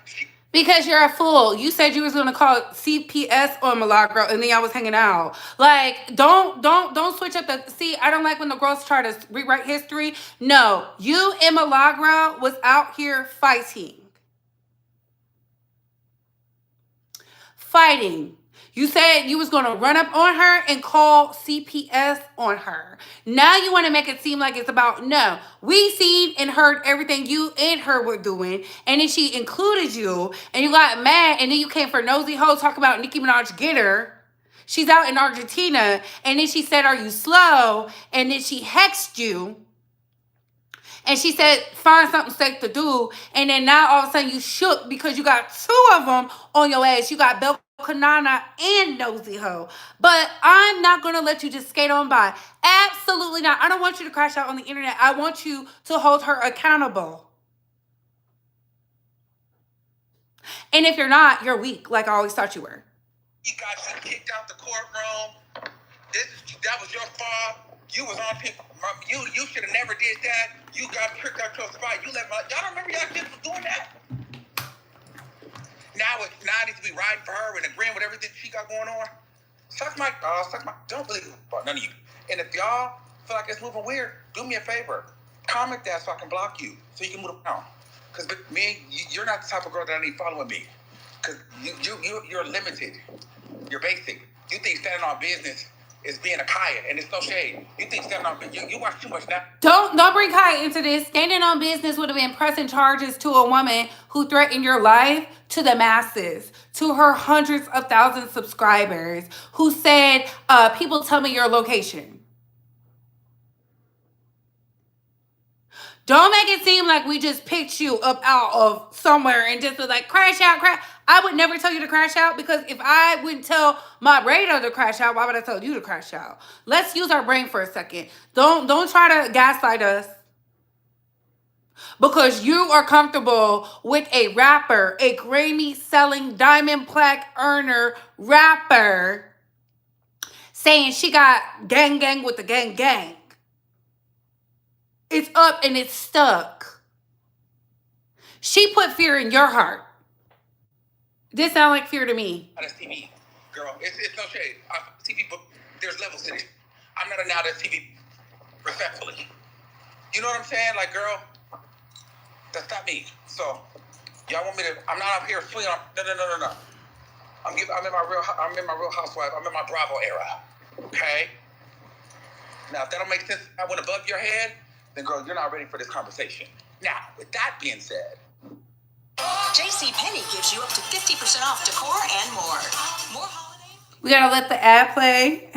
Because you're a fool. You said you was gonna call CPS on Malagro, and then y'all was hanging out. Like, don't switch up the. See, I don't like when the girls try to rewrite history. No, you and Malagro was out here fighting. You said you was gonna run up on her and call CPS on her. Now you want to make it seem like it's about, no. We seen and heard everything you and her were doing, and then she included you, and you got mad, and then you came for nosy hoe talking about Nicki Minaj get her. She's out in Argentina, and then she said, are you slow? And then she hexed you. And she said, find something safe to do. And then now all of a sudden you shook because you got two of them on your ass. You got Bel Kanana and Nosy Ho. But I'm not going to let you just skate on by. Absolutely not. I don't want you to crash out on the internet. I want you to hold her accountable. And if you're not, you're weak, like I always thought you were. You got kicked out the courtroom. That was your fault. You was on people. You should have never did that. You got tricked out your spot. Y'all don't remember y'all kids was doing that? Now I need to be riding for her and agreeing with everything she got going on. Don't believe about none of you. And if y'all feel like it's moving weird, do me a favor. Comment that so I can block you, so you can move around. Because you're not the type of girl that I need following me. Because you're limited. You're basic. You think standing on business is being a Kaya, and it's no shade. You think standing on business, you watch too much now. Don't bring Kaya into this. Standing on business would have been pressing charges to a woman who threatened your life to the masses, to her hundreds of thousands of subscribers, who said, people tell me your location. Don't make it seem like we just picked you up out of somewhere and just was like, crash out, crash. I would never tell you to crash out, because if I wouldn't tell my radar to crash out, why would I tell you to crash out? Let's use our brain for a second. Don't try to gaslight us because you are comfortable with a rapper, a Grammy selling diamond plaque earner rapper, saying she got gang with the gang. It's up and it's stuck. She put fear in your heart. This sound like fear to me. That's TV, girl. It's no shade. TV, but there's levels to this. I'm not allowed to TV respectfully. You know what I'm saying? Like, girl, that's not me. So, y'all want me to? I'm not up here swinging. No. I'm in my real housewife. I'm in my Bravo era. Okay. Now, if that don't make sense, I went above your head, then girl, you're not ready for this conversation. Now, with that being said, JCPenney gives you up to 50% off decor and more. We gotta let the ad play.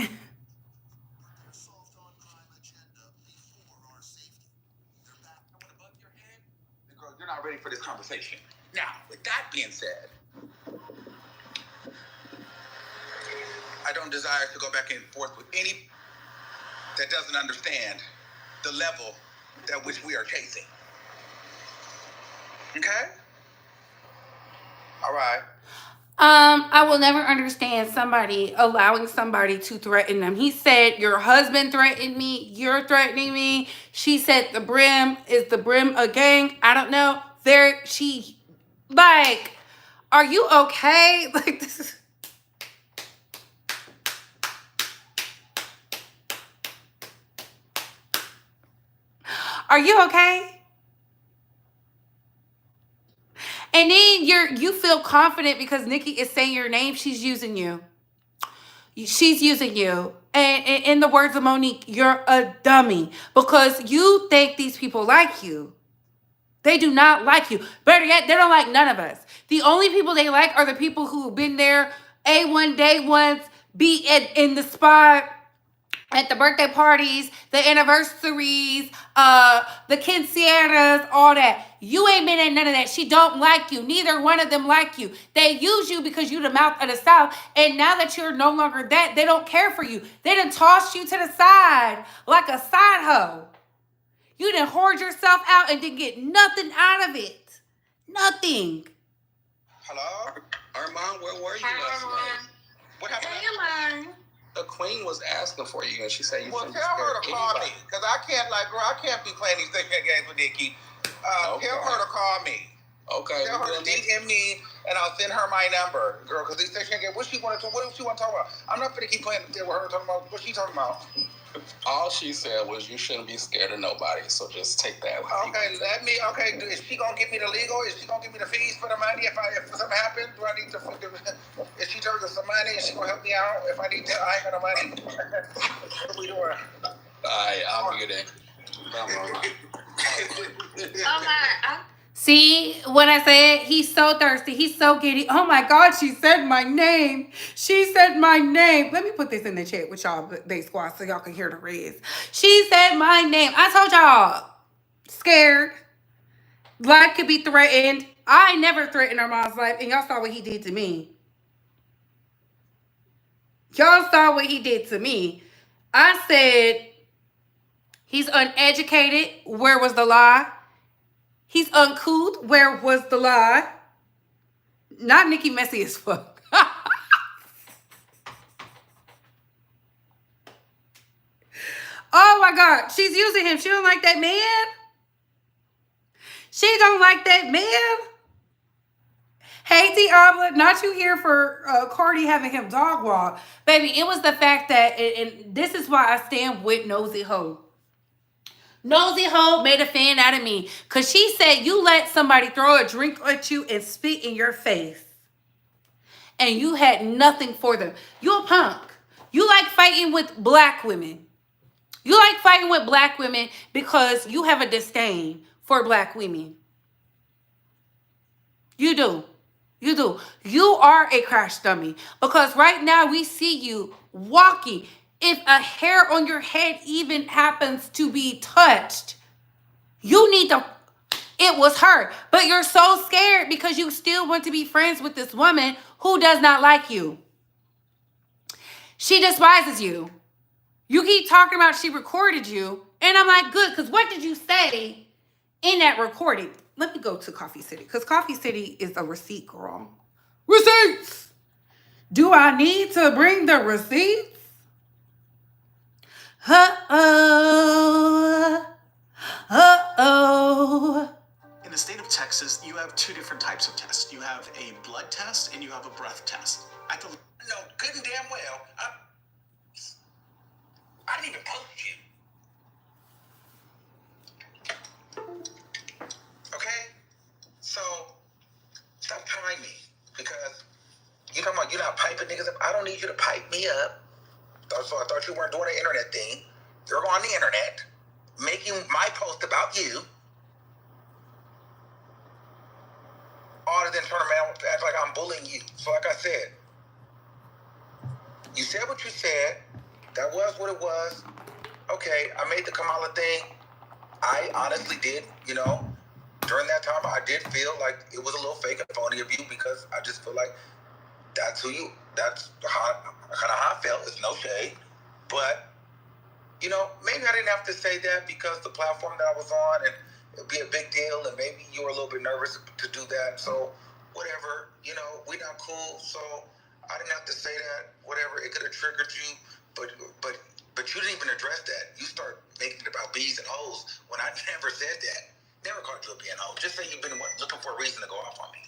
girl, you're not ready for this conversation. Now, with that being said, I don't desire to go back and forth with any that doesn't understand the level at which we are chasing. Okay? All right. I will never understand somebody allowing somebody to threaten them. He said, your husband threatened me. You're threatening me. She said, the brim is the brim a gang. I don't know. Are you okay? Like, this is... Are you okay? And then you feel confident because Nicki is saying your name. She's using you. She's using you. And in the words of Monique, you're a dummy because you think these people like you. They do not like you. Better yet, they don't like none of us. The only people they like are the people who've been there A1 day ones, be in the spot, at the birthday parties, the anniversaries, the quinceañeras, all that. You ain't been at none of that. She don't like you. Neither one of them like you. They use you because you the mouth of the South. And now that you're no longer that, they don't care for you. They done tossed you to the side like a side hoe. You done hoard yourself out and didn't get nothing out of it. Nothing. Hello? Armon, where were you last night? What happened? The queen was asking for you, and she said you Well, shouldn't tell her to scare call anybody. me, because I can't be playing these thinking games with Nicki. Okay. Tell her to call me. Okay. Tell her to DM me, and I'll send her my number, girl, because these thinking games, what she want to talk about? I'm not going to keep playing with her talking about what she talking about. All she said was you shouldn't be scared of nobody, so just take that with you. Okay, is she going to give me the legal? Is she going to give me the fees for the money if something happens? Do I need to, is she charging some money? Is she going to help me out if I need to? I ain't got no money. What are we doing? All right, I'll get it. See what I said? He's so thirsty. He's so giddy. Oh my God, she said my name. She said my name. Let me put this in the chat with y'all, they squad, so y'all can hear the Riz. She said my name. I told y'all. Scared. Life could be threatened. I never threatened Arman's life, and y'all saw what he did to me. Y'all saw what he did to me. I said he's uneducated. Where was the lie? He's uncouth. Where was the lie? Not Nicki messy as fuck. Oh my God. She's using him. She don't like that man. She don't like that man. Hey, Diablo, not you here for Cardi having him dog walk. Baby, it was the fact that, and this is why I stand with Nosy Ho. Nosy Ho made a fan out of me because she said you let somebody throw a drink at you and spit in your face and you had nothing for them. You a punk. You like fighting with black women. You like fighting with black women because you have a disdain for black women. You do. You do. You are a crash dummy because right now we see you walking. If a hair on your head even happens to be touched, you need to It was her. But you're so scared because you still want to be friends with this woman who does not like you. She despises you. You keep talking about she recorded you. And I'm like, good, because what did you say in that recording? Let me go to Coffee City, because Coffee City is a receipt, girl. Receipts! Do I need to bring the receipts? Uh-oh. Uh-oh. In the state of Texas, you have two different types of tests. You have a blood test and you have a breath test. No, good and damn well. I didn't even post you. Okay? So, stop trying me. Because you talking about you not piping niggas up. I don't need you to pipe me up. So I thought you weren't doing the internet thing. You're on the internet, making my post about you. Other than turn around and act like I'm bullying you. So like I said, you said what you said. That was what it was. Okay, I made the Kamala thing. I honestly did, during that time, I did feel like it was a little fake and phony of you because I just feel like that's kind of how I felt. It's no shade. But, maybe I didn't have to say that because the platform that I was on and it'd be a big deal and maybe you were a little bit nervous to do that. So, whatever, we not cool. So, I didn't have to say that. Whatever, it could have triggered you. But you didn't even address that. You start making it about bees and hoes when I never said that. Never called you a bee and hoe. Just say you've been looking for a reason to go off on me.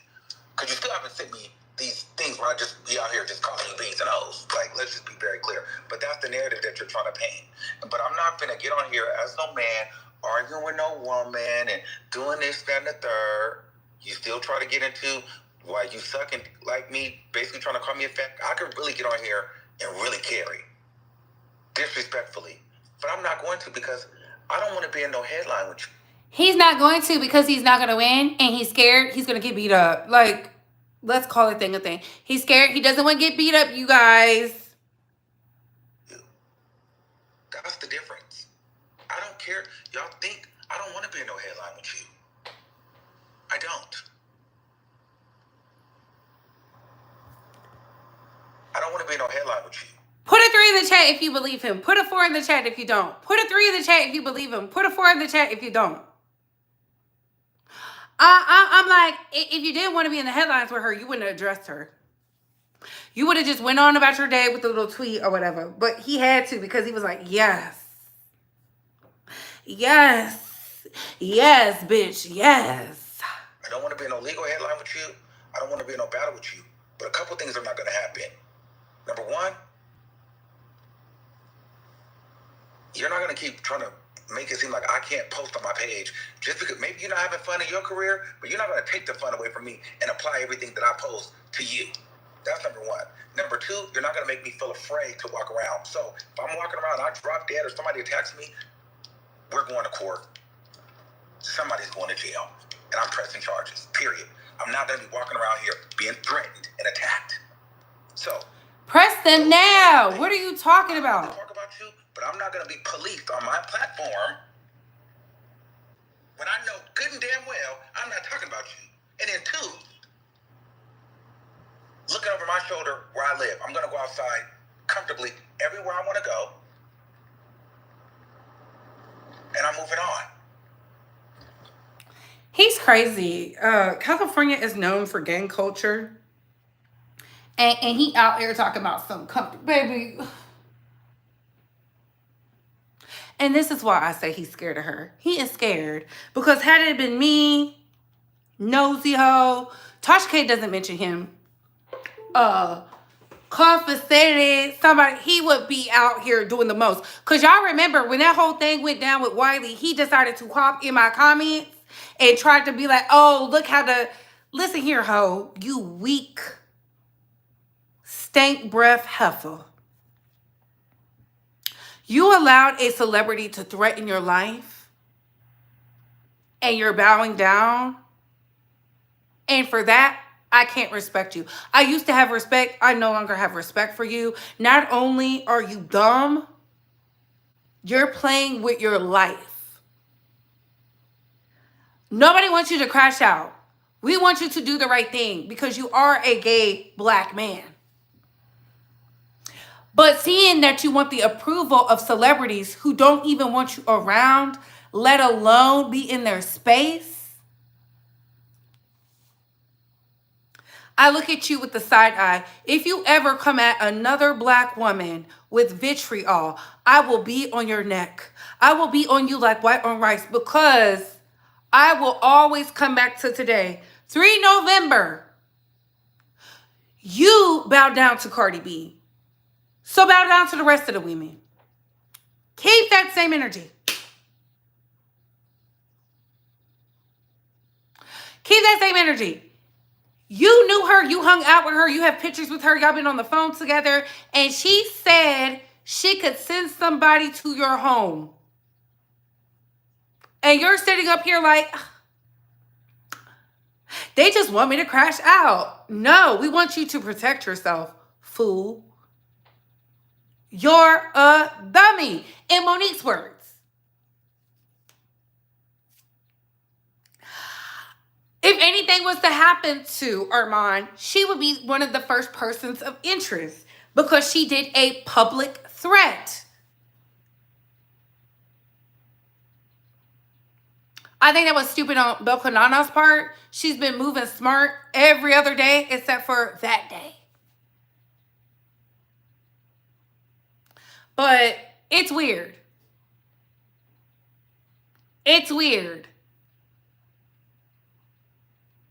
Because you still haven't sent me these things where I just be out here just calling you bees and hoes. Like, let's just be very clear. But that's the narrative that you're trying to paint. But I'm not going to get on here as no man, arguing with no woman, and doing this, that, and the third. You still try to get into why you suck and like me, basically trying to call me a fat. I could really get on here and really carry. Disrespectfully. But I'm not going to because I don't want to be in no headline with you. He's not going to because he's not going to win and he's scared he's going to get beat up. Like, let's call it thing a thing. He's scared. He doesn't want to get beat up, you guys. That's the difference. I don't care. Y'all think I don't want to be in no headline with you. I don't. I don't want to be in no headline with you. Put a 3 in the chat if you believe him. Put a 4 in the chat if you don't. Put a 3 in the chat if you believe him. Put a 4 in the chat if you don't. I'm like, if you didn't want to be in the headlines with her, you wouldn't have addressed her. You would have just went on about your day with a little tweet or whatever. But he had to because he was like, yes. Yes. Yes, bitch. Yes. I don't want to be in no legal headline with you. I don't want to be in no battle with you. But a couple things are not going to happen. Number one, you're not going to keep trying to make it seem like I can't post on my page just because maybe you're not having fun in your career, but you're not going to take the fun away from me and apply everything that I post to you. That's number one. Number two, you're not going to make me feel afraid to walk around. So if I'm walking around and I drop dead or somebody attacks me, we're going to court. Somebody's going to jail. And I'm pressing charges, period. I'm not going to be walking around here being threatened and attacked. So press them now. What are you talking about? I'll talk about you, but I'm not going to be policed on my platform when I know good and damn well I'm not talking about you. And then two, looking over my shoulder where I live. I'm going to go outside comfortably everywhere I want to go. And I'm moving on. He's crazy. California is known for gang culture. And he out here talking about some comfort, baby. And this is why I say he's scared of her. He is scared. Because had it been me, nosy hoe, Tasha K doesn't mention him. Confident, somebody, he would be out here doing the most. Because y'all remember when that whole thing went down with Wiley, he decided to hop in my comments and tried to be like, oh, look how the... Listen here, hoe. You weak, stank breath heifer. You allowed a celebrity to threaten your life and you're bowing down. And for that, I can't respect you. I used to have respect. I no longer have respect for you. Not only are you dumb, you're playing with your life. Nobody wants you to crash out. We want you to do the right thing because you are a gay black man. But seeing that you want the approval of celebrities who don't even want you around, let alone be in their space, I look at you with the side eye. If you ever come at another black woman with vitriol, I will be on your neck. I will be on you like white on rice because I will always come back to today. 3 November, you bow down to Cardi B. So bow down to the rest of the women. Keep that same energy. Keep that same energy. You knew her. You hung out with her. You have pictures with her. Y'all been on the phone together. And she said she could send somebody to your home. And you're sitting up here like, they just want me to crash out. No, we want you to protect yourself, fool. You're a dummy. In Monique's words. If anything was to happen to Armon, she would be one of the first persons of interest because she did a public threat. I think that was stupid on Bel Canano's part. She's been moving smart every other day except for that day. But it's weird. It's weird.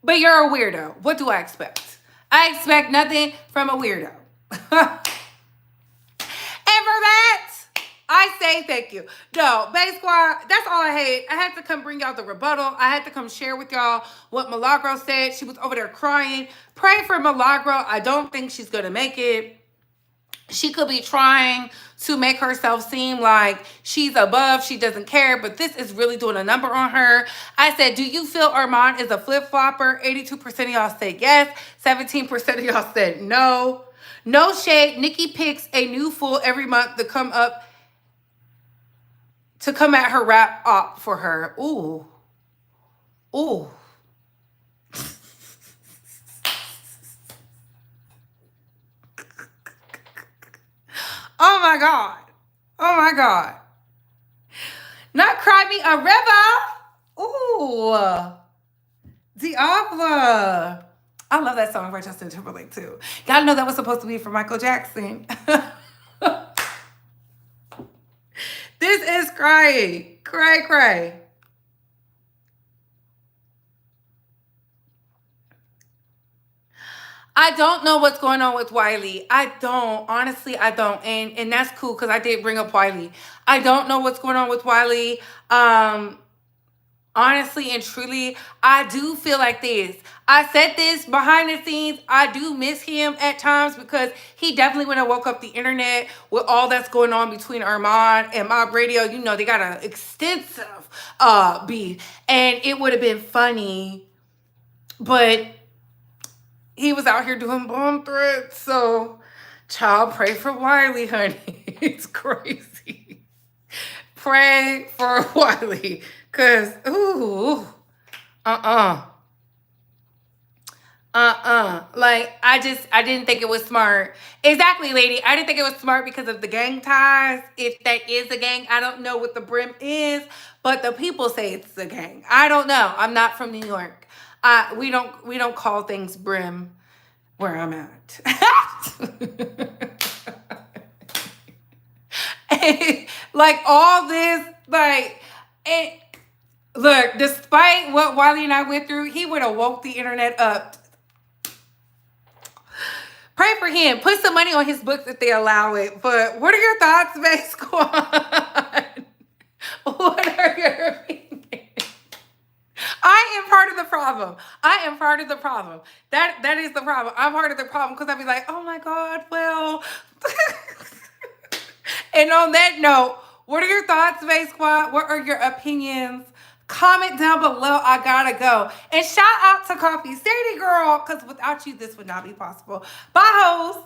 But you're a weirdo. What do I expect? I expect nothing from a weirdo. And for that, I say thank you. No, Bay Squad, that's all I hate. I had to come bring y'all the rebuttal. I had to come share with y'all what Malro said. She was over there crying. Pray for Malro. I don't think she's going to make it. She could be trying to make herself seem like she's above, she doesn't care, but this is really doing a number on her. I said, do you feel Armon is a flip-flopper? 82% of y'all said yes. 17% of y'all said no. No shade. Nicki picks a new fool every month to come at her rap up for her. Ooh. Ooh. Oh my God. Oh my God. Not Cry Me a River. Ooh. Diablo. I love that song by Justin Timberlake too. Y'all know that was supposed to be for Michael Jackson. This is crying. Cray, cray. I don't know what's going on with Wiley. I don't. Honestly, I don't. And that's cool because I did bring up Wiley. I don't know what's going on with Wiley. Honestly and truly, I do feel like this. I said this behind the scenes. I do miss him at times because he definitely would have woke up the internet with all that's going on between Armon and Mob Radio. You know, they got an extensive beef. And it would have been funny. But he was out here doing bomb threats. So, child, pray for Wiley, honey. It's crazy. Pray for Wiley. Because, ooh, like, I didn't think it was smart. Exactly, lady. I didn't think it was smart because of the gang ties. If that is a gang, I don't know what the brim is, but the people say it's a gang. I don't know. I'm not from New York. We don't call things brim where I'm at. And, like, all this, like, look, despite what Wiley and I went through, he would have woke the internet up. Pray for him. Put some money on his books if they allow it. But what are your thoughts, Bay Squad? What are your opinions? I am part of the problem. I am part of the problem. That is the problem. I'm part of the problem because I'd be like, oh my God, well. And on that note, what are your thoughts, Bay Squad? What are your opinions? Comment down below. I gotta go. And shout out to Coffee City Girl, because without you, this would not be possible. Bye, hoes.